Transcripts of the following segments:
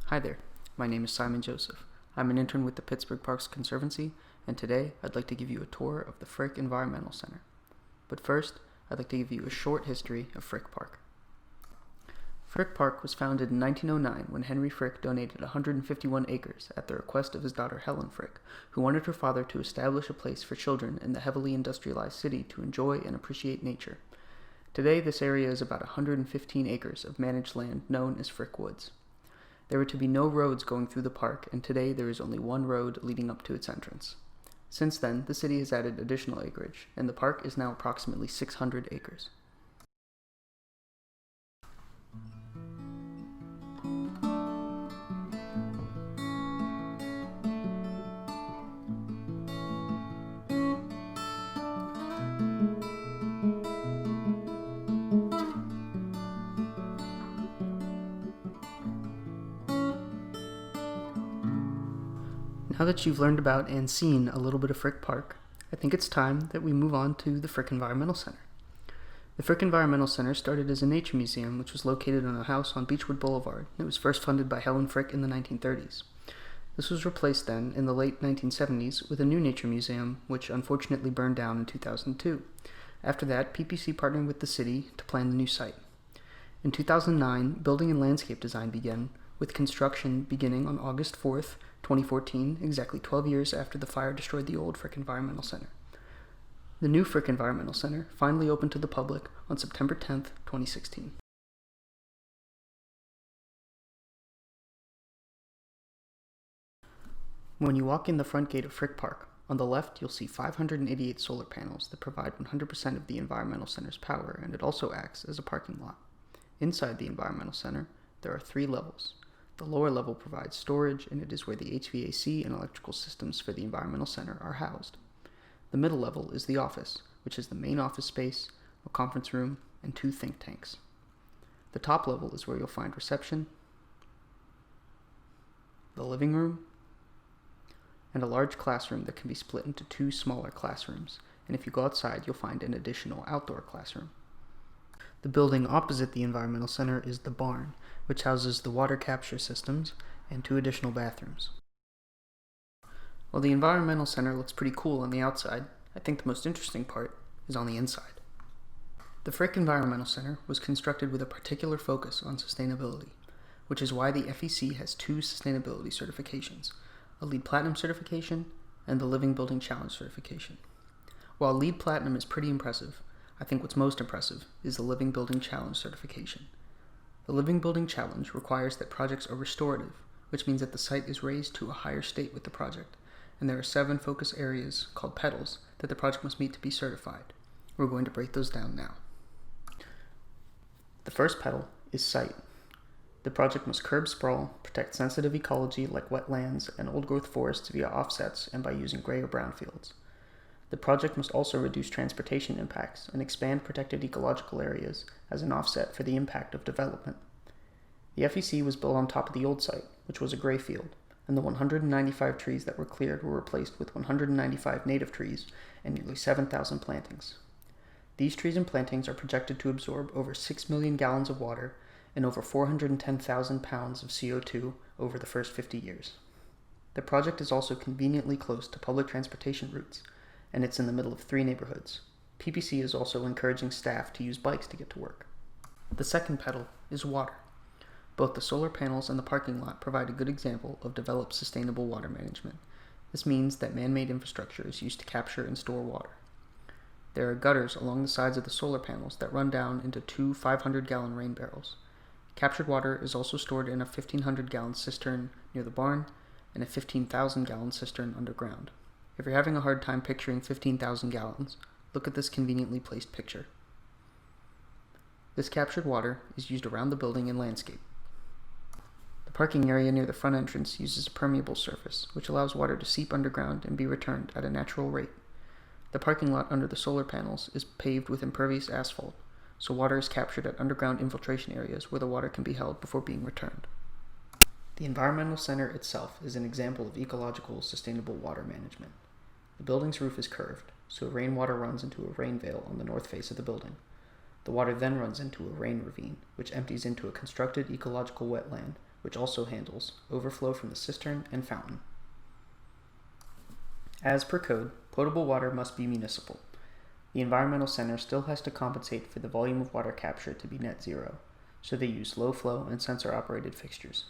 Hi there, my name is Simon Joseph. I'm an intern with the Pittsburgh Parks Conservancy, and today I'd like to give you a tour of the Frick Environmental Center. But first, I'd like to give you a short history of Frick Park. Frick Park was founded in 1909 when Henry Frick donated 151 acres at the request of his daughter Helen Frick, who wanted her father to establish a place for children in the heavily industrialized city to enjoy and appreciate nature. Today, this area is about 115 acres of managed land known as Frick Woods. There were to be no roads going through the park, and today there is only one road leading up to its entrance. Since then, the city has added additional acreage, and the park is now approximately 600 acres. Now that you've learned about and seen a little bit of Frick Park, I think it's time that we move on to the Frick Environmental Center. The Frick Environmental Center started as a nature museum which was located in a house on Beechwood Boulevard. It was first funded by Helen Frick in the 1930s. This was replaced then in the late 1970s with a new nature museum which unfortunately burned down in 2002. After that, PPC partnered with the city to plan the new site. In 2009, building and landscape design began, with construction beginning on August 4th, 2014, exactly 12 years after the fire destroyed the old Frick Environmental Center. The new Frick Environmental Center finally opened to the public on September 10th, 2016. When you walk in the front gate of Frick Park, on the left you'll see 588 solar panels that provide 100% of the Environmental Center's power, and it also acts as a parking lot. Inside the Environmental Center, there are 3 levels. The lower level provides storage, and it is where the HVAC and electrical systems for the Environmental Center are housed. The middle level is the office, which is the main office space, a conference room, and 2 think tanks. The top level is where you'll find reception, the living room, and a large classroom that can be split into 2 smaller classrooms, and if you go outside you'll find an additional outdoor classroom. The building opposite the Environmental Center is the barn, which houses the water capture systems and 2 additional bathrooms. While the Environmental Center looks pretty cool on the outside, I think the most interesting part is on the inside. The Frick Environmental Center was constructed with a particular focus on sustainability, which is why the FEC has 2 sustainability certifications, a LEED Platinum certification and the Living Building Challenge certification. While LEED Platinum is pretty impressive, I think what's most impressive is the Living Building Challenge certification. The Living Building Challenge requires that projects are restorative, which means that the site is raised to a higher state with the project, and there are 7 focus areas, called petals, that the project must meet to be certified. We're going to break those down now. The first petal is site. The project must curb sprawl, protect sensitive ecology like wetlands and old-growth forests via offsets and by using gray or brown fields. The project must also reduce transportation impacts and expand protected ecological areas as an offset for the impact of development. The FEC was built on top of the old site, which was a gray field, and the 195 trees that were cleared were replaced with 195 native trees and nearly 7,000 plantings. These trees and plantings are projected to absorb over 6 million gallons of water and over 410,000 pounds of CO2 over the first 50 years. The project is also conveniently close to public transportation routes, and it's in the middle of 3 neighborhoods. PPC is also encouraging staff to use bikes to get to work. The second petal is water. Both the solar panels and the parking lot provide a good example of developed sustainable water management. This means that man-made infrastructure is used to capture and store water. There are gutters along the sides of the solar panels that run down into 2 500-gallon rain barrels. Captured water is also stored in a 1,500-gallon cistern near the barn and a 15,000-gallon cistern underground. If you're having a hard time picturing 15,000 gallons, look at this conveniently placed picture. This captured water is used around the building and landscape. The parking area near the front entrance uses a permeable surface, which allows water to seep underground and be returned at a natural rate. The parking lot under the solar panels is paved with impervious asphalt, so water is captured at underground infiltration areas where the water can be held before being returned. The Environmental Center itself is an example of ecological, sustainable water management. The building's roof is curved, so rainwater runs into a rain veil on the north face of the building. The water then runs into a rain ravine, which empties into a constructed ecological wetland which also handles overflow from the cistern and fountain. As per code, potable water must be municipal. The Environmental Center still has to compensate for the volume of water captured to be net zero, so they use low flow and sensor-operated fixtures.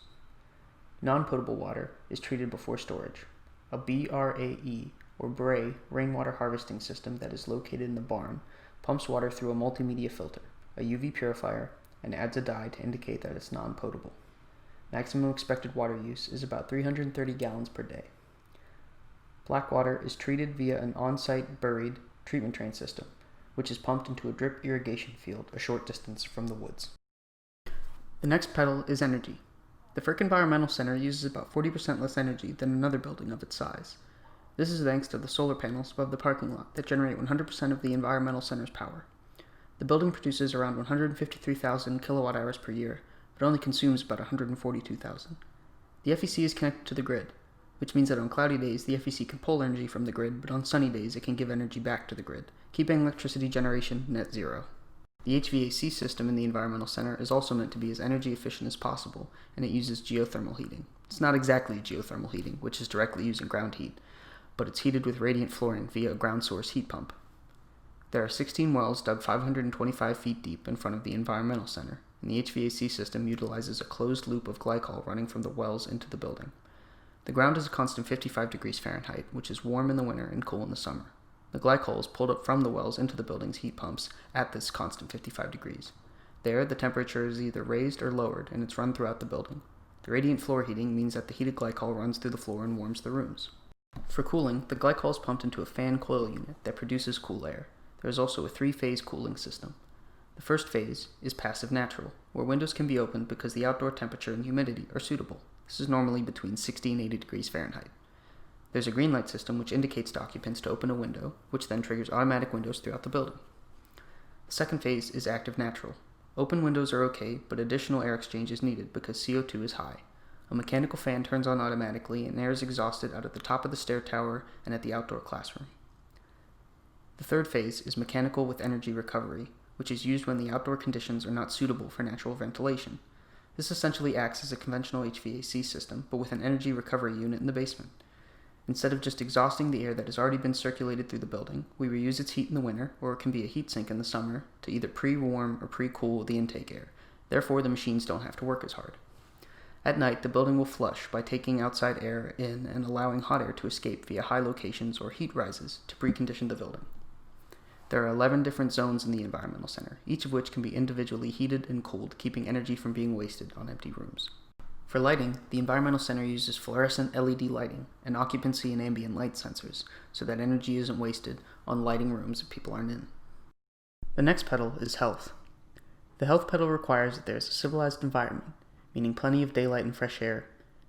Non-potable water is treated before storage. A BRAE, or BRAE, rainwater harvesting system that is located in the barn pumps water through a multimedia filter, a UV purifier, and adds a dye to indicate that it's non-potable. Maximum expected water use is about 330 gallons per day. Black water is treated via an on-site buried treatment train system, which is pumped into a drip irrigation field a short distance from the woods. The next pedal is energy. The Frick Environmental Center uses about 40% less energy than another building of its size. This is thanks to the solar panels above the parking lot that generate 100% of the Environmental Center's power. The building produces around 153,000 kilowatt hours per year, but only consumes about 142,000. The FEC is connected to the grid, which means that on cloudy days the FEC can pull energy from the grid, but on sunny days it can give energy back to the grid, keeping electricity generation net zero. The HVAC system in the Environmental Center is also meant to be as energy efficient as possible, and it uses geothermal heating. It's not exactly geothermal heating, which is directly using ground heat, but it's heated with radiant fluorine via a ground source heat pump. There are 16 wells dug 525 feet deep in front of the Environmental Center, and the HVAC system utilizes a closed loop of glycol running from the wells into the building. The ground is a constant 55 degrees Fahrenheit, which is warm in the winter and cool in the summer. The glycol is pulled up from the wells into the building's heat pumps at this constant 55 degrees. There, the temperature is either raised or lowered, and it's run throughout the building. The radiant floor heating means that the heated glycol runs through the floor and warms the rooms. For cooling, the glycol is pumped into a fan coil unit that produces cool air. There is also a 3-phase cooling system. The first phase is passive natural, where windows can be opened because the outdoor temperature and humidity are suitable. This is normally between 60 and 80 degrees Fahrenheit. There's a green light system which indicates to occupants to open a window, which then triggers automatic windows throughout the building. The second phase is active natural. Open windows are okay, but additional air exchange is needed because CO2 is high. A mechanical fan turns on automatically and air is exhausted out at the top of the stair tower and at the outdoor classroom. The third phase is mechanical with energy recovery, which is used when the outdoor conditions are not suitable for natural ventilation. This essentially acts as a conventional HVAC system, but with an energy recovery unit in the basement. Instead of just exhausting the air that has already been circulated through the building, we reuse its heat in the winter, or it can be a heat sink in the summer to either pre-warm or pre-cool the intake air. Therefore, the machines don't have to work as hard. At night, the building will flush by taking outside air in and allowing hot air to escape via high locations or heat rises to precondition the building. There are 11 different zones in the Environmental Center, each of which can be individually heated and cooled, keeping energy from being wasted on empty rooms. For lighting, the Environmental Center uses fluorescent LED lighting and occupancy and ambient light sensors, so that energy isn't wasted on lighting rooms if people aren't in. The next pedal is health. The health pedal requires that there is a civilized environment, meaning plenty of daylight and fresh air,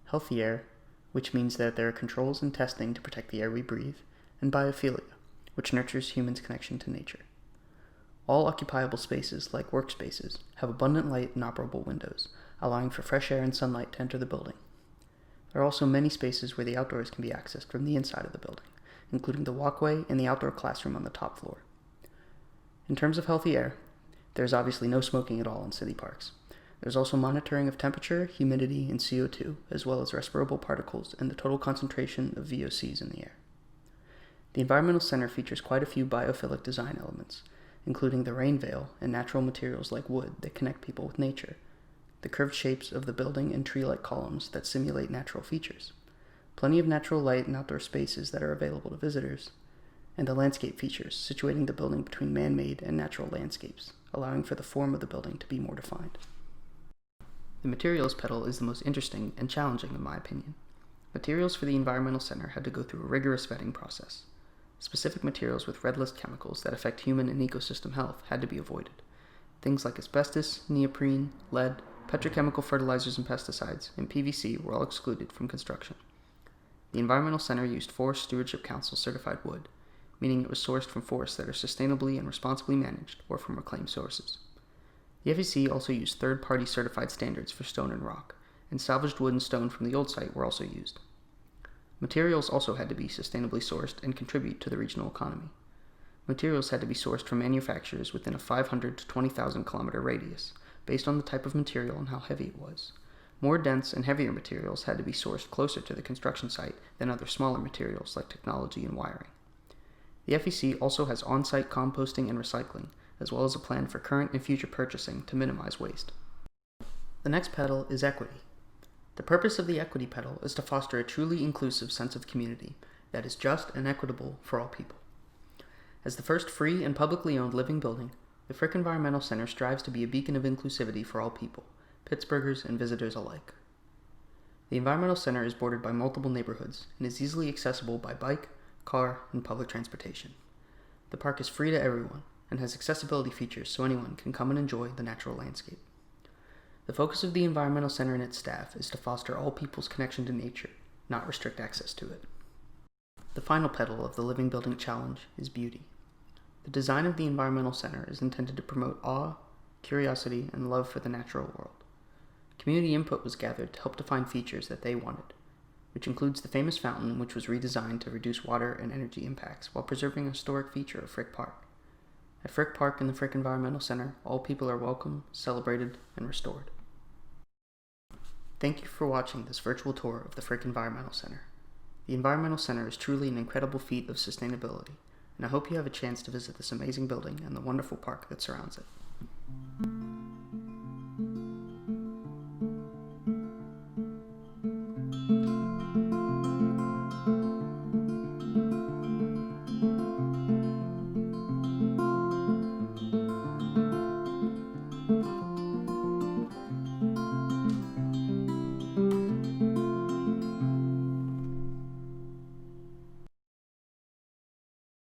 healthy air, which means that there are controls and testing to protect the air we breathe, and biophilia, which nurtures humans' connection to nature. All occupiable spaces, like workspaces, have abundant light and operable windows, allowing for fresh air and sunlight to enter the building. There are also many spaces where the outdoors can be accessed from the inside of the building, including the walkway and the outdoor classroom on the top floor. In terms of healthy air, there is obviously no smoking at all in city parks. There's also monitoring of temperature, humidity, and CO2, as well as respirable particles and the total concentration of VOCs in the air. The Environmental Center features quite a few biophilic design elements, including the rain veil and natural materials like wood that connect people with nature, the curved shapes of the building and tree-like columns that simulate natural features, plenty of natural light and outdoor spaces that are available to visitors, and the landscape features, situating the building between man-made and natural landscapes, allowing for the form of the building to be more defined. The materials pedal is the most interesting and challenging in my opinion. Materials for the Environmental Center had to go through a rigorous vetting process. Specific materials with red list chemicals that affect human and ecosystem health had to be avoided. Things like asbestos, neoprene, lead, petrochemical fertilizers and pesticides, and PVC were all excluded from construction. The Environmental Center used Forest Stewardship Council certified wood, meaning it was sourced from forests that are sustainably and responsibly managed or from reclaimed sources. The FEC also used third-party certified standards for stone and rock, and salvaged wood and stone from the old site were also used. Materials also had to be sustainably sourced and contribute to the regional economy. Materials had to be sourced from manufacturers within a 500 to 20,000 kilometer radius, based on the type of material and how heavy it was. More dense and heavier materials had to be sourced closer to the construction site than other smaller materials like technology and wiring. The FEC also has on-site composting and recycling, as well as a plan for current and future purchasing to minimize waste. The next pedal is equity. The purpose of the equity pedal is to foster a truly inclusive sense of community that is just and equitable for all people. As the first free and publicly owned living building, the Frick Environmental Center strives to be a beacon of inclusivity for all people, Pittsburghers and visitors alike. The Environmental Center is bordered by multiple neighborhoods and is easily accessible by bike, car, and public transportation. The park is free to everyone and has accessibility features so anyone can come and enjoy the natural landscape. The focus of the Environmental Center and its staff is to foster all people's connection to nature, not restrict access to it. The final pedal of the Living Building Challenge is beauty. The design of the Environmental Center is intended to promote awe, curiosity, and love for the natural world. Community input was gathered to help define features that they wanted, which includes the famous fountain, which was redesigned to reduce water and energy impacts while preserving a historic feature of Frick Park. At Frick Park and the Frick Environmental Center, all people are welcome, celebrated, and restored. Thank you for watching this virtual tour of the Frick Environmental Center. The Environmental Center is truly an incredible feat of sustainability, and I hope you have a chance to visit this amazing building and the wonderful park that surrounds it.